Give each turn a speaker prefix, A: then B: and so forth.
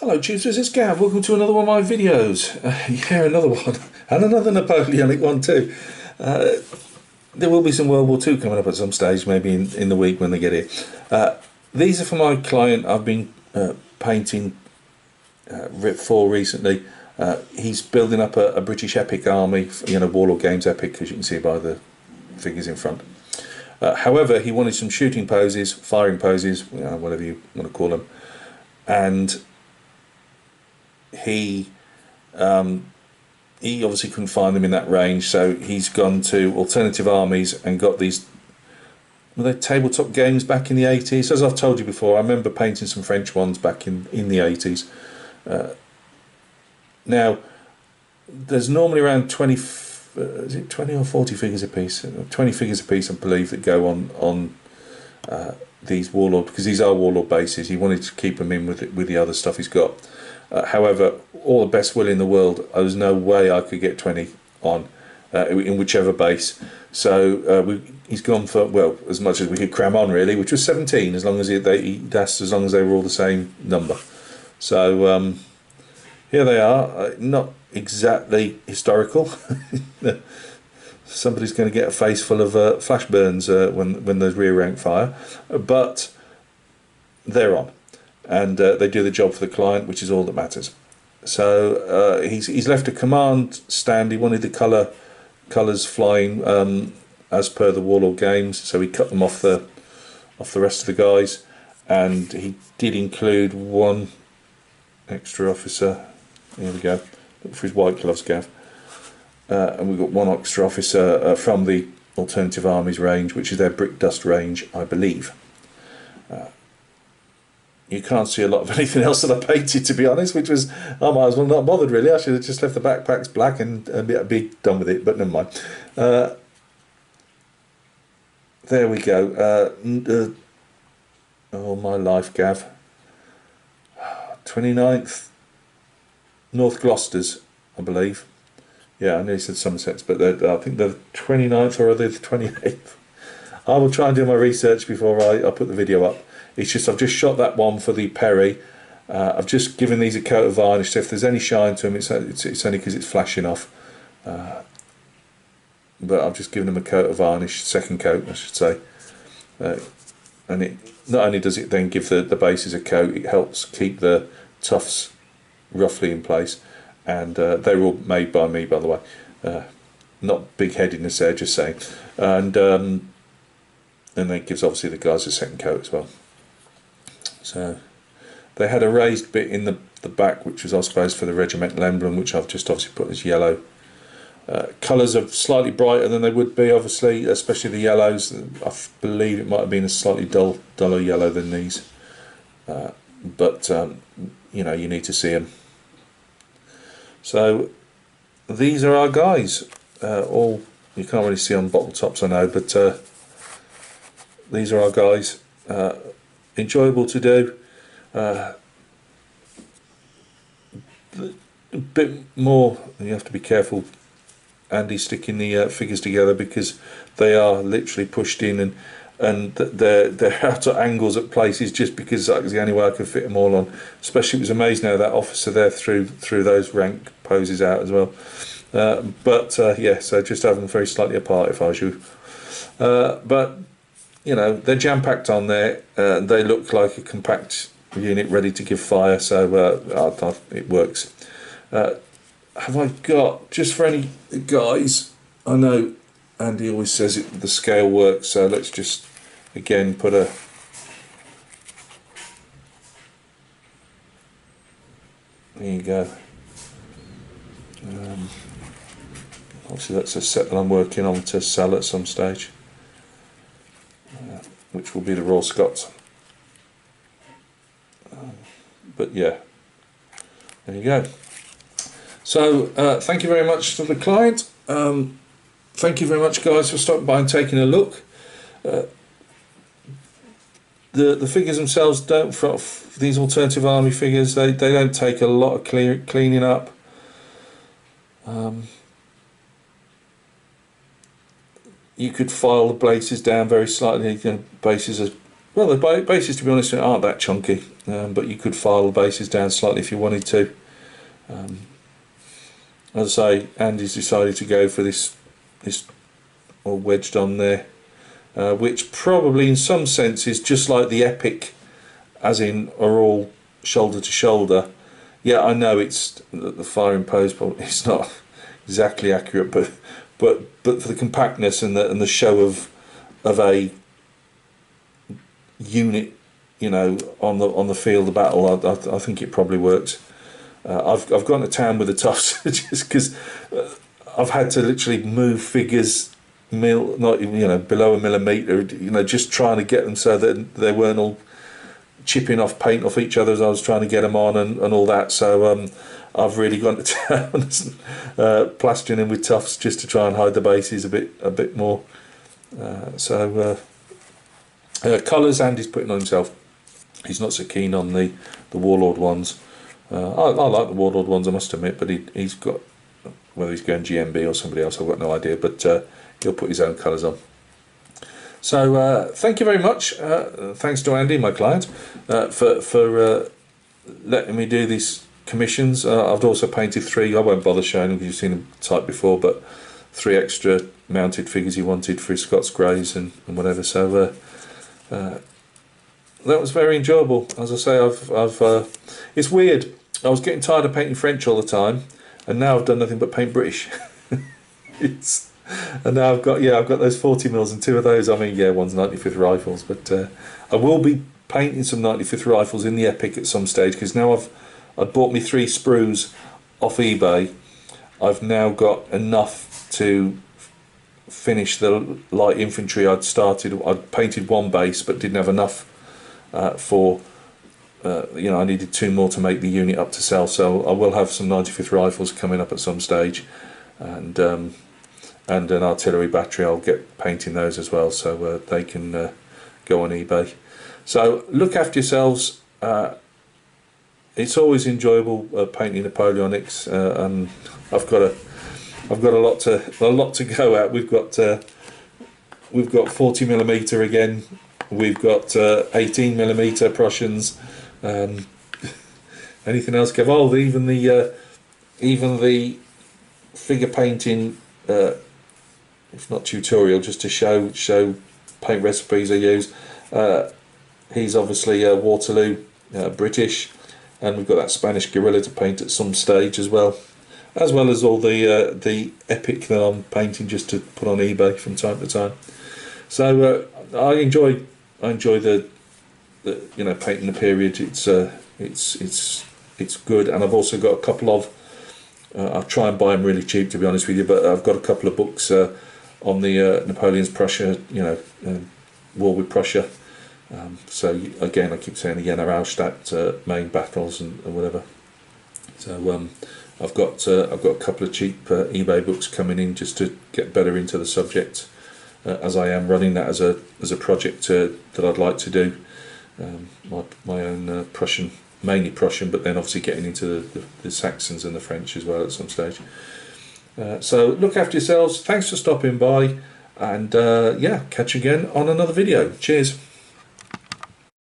A: Hello choosers, it's Gav. Welcome to another one of my videos. Yeah, another one. And another Napoleonic one too. There will be some World War II coming up at some stage, maybe in the week when they get here. These are for my client I've been painting for recently. He's building up a British epic army, Warlord Games epic, as you can see by the figures in front. However, he wanted some shooting poses, firing poses, whatever you want to call them. And he obviously couldn't find them in that range, so he's gone to alternative armies and got these. Were they tabletop games back in the 80s? As I've told you before, I remember painting some French ones back in the 80s. Now, there's normally around 20 or 40 figures a piece? 20 figures a piece, I believe, that go on these Warlord, because these are Warlord bases. He wanted to keep them in with the other stuff he's got. However, all the best will in the world, there was no way I could get 20 on in whichever base. So he's gone for, well, as much as we could cram on really, which was 17, as long as as long as they were all the same number. So here they are. Not exactly historical. Somebody's going to get a face full of flash burns when there's rear rank fire, but they're on. And they do the job for the client, which is all that matters. So he's left a command stand. He wanted the colours flying as per the Warlord games, so he cut them off the rest of the guys, and he did include one extra officer. Here we go. Look for his white gloves, Gav. And we've got one extra officer from the Alternative Armies range, which is their brick dust range, I believe. You can't see a lot of anything else that I painted, to be honest, which was, I might as well not bothered really. I should have just left the backpacks black and be done with it, but never mind. There we go. Oh my life, Gav. 29th, North Gloucesters, I believe. Yeah, I nearly said Somersets, but I think the 29th or the 28th. I will try and do my research before I put the video up. It's just I've just shot that one for the Perry. I've just given these a coat of varnish, so if there's any shine to them, it's only because it's flashing off. But I've just given them a coat of varnish, second coat I should say. And it not only does it then give the bases a coat, it helps keep the tufts roughly in place. And they're all made by me, by the way. Not big-headedness there, just saying. And then it gives obviously the guys a second coat as well. So they had a raised bit in the back, which was, I suppose, for the regimental emblem, which I've just obviously put as yellow. Colours are slightly brighter than they would be, obviously, especially the yellows. I believe it might have been a slightly duller yellow than these. But you need to see them. So these are our guys. All you can't really see on bottle tops, I know, but these are our guys. Enjoyable to do. A bit more, you have to be careful, Andy, sticking the figures together, because they are literally pushed in and they're out at angles at places just because that was the only way I could fit them all on. Especially, it was amazing how that officer there threw those rank poses out as well. Yeah, so just have them very slightly apart if I was you. But they're jam-packed on there. They look like a compact unit ready to give fire, so it works. Have I got, just for any guys, I know Andy always says the scale works, so let's just again put a there you go. Obviously that's a set that I'm working on to sell at some stage, which will be the Royal Scots. But yeah, there you go. So thank you very much to the client. Thank you very much, guys, for stopping by and taking a look. The figures themselves don't, for these alternative army figures, they don't take a lot of cleaning up. You could file the bases down very slightly. Bases are Well, the bases, to be honest, aren't that chunky, but you could file the bases down slightly if you wanted to. As I say, Andy's decided to go for this all wedged on there, which probably in some sense is just like the Epic, as in are all shoulder to shoulder. Yeah, I know it's the firing pose, but it's not exactly accurate, but for the compactness and the show of a unit, you know, on the field of battle, I think it probably works. I've gone to town with the toughs just because I've had to literally move figures not below a millimetre, you know, just trying to get them so that they weren't all chipping off paint off each other as I was trying to get them on and all that. So I've really gone to town plastering in with tufts just to try and hide the bases a bit more. Colours Andy's putting on himself. He's not so keen on the Warlord ones. I like the Warlord ones, I must admit, but he's got, whether he's going GMB or somebody else, I've got no idea, but he'll put his own colours on. So thank you very much. Thanks to Andy, my client, for letting me do these commissions. I've also painted 3, I won't bother showing them because you've seen them typed before, but 3 extra mounted figures he wanted for his Scots Greys and whatever. So that was very enjoyable. As I say, it's weird. I was getting tired of painting French all the time, and now I've done nothing but paint British. And now I've got those 40 mils and 2 of those. I mean, yeah, one's 95th rifles, but I will be painting some 95th rifles in the Epic at some stage, because now I've bought me 3 sprues off eBay. I've now got enough to finish the light infantry I'd painted 1 base but didn't have enough for I needed 2 more to make the unit up to sell, so I will have some 95th rifles coming up at some stage, and an artillery battery. I'll get painting those as well, so they can go on eBay. So look after yourselves. It's always enjoyable painting Napoleonics, and I've got a lot to go at. We've got 40mm again. We've got 18mm Prussians. Anything else, Kev? Oh, even the figure painting, if not tutorial, just to show paint recipes I use. He's obviously Waterloo British, and we've got that Spanish guerrilla to paint at some stage as well as all the Epic that I'm painting just to put on eBay from time to time. So I enjoy the painting the period. It's good, and I've also got a couple of I'll try and buy them really cheap, to be honest with you, but I've got a couple of books on the Napoleon's Prussia, war with Prussia. So again, I keep saying the Jena Auerstadt main battles and whatever. So I've got a couple of cheap eBay books coming in just to get better into the subject, as I am running that as a project that I'd like to do. My own Prussian, mainly Prussian, but then obviously getting into the Saxons and the French as well at some stage. So look after yourselves. Thanks for stopping by, and yeah, catch you again on another video. Cheers.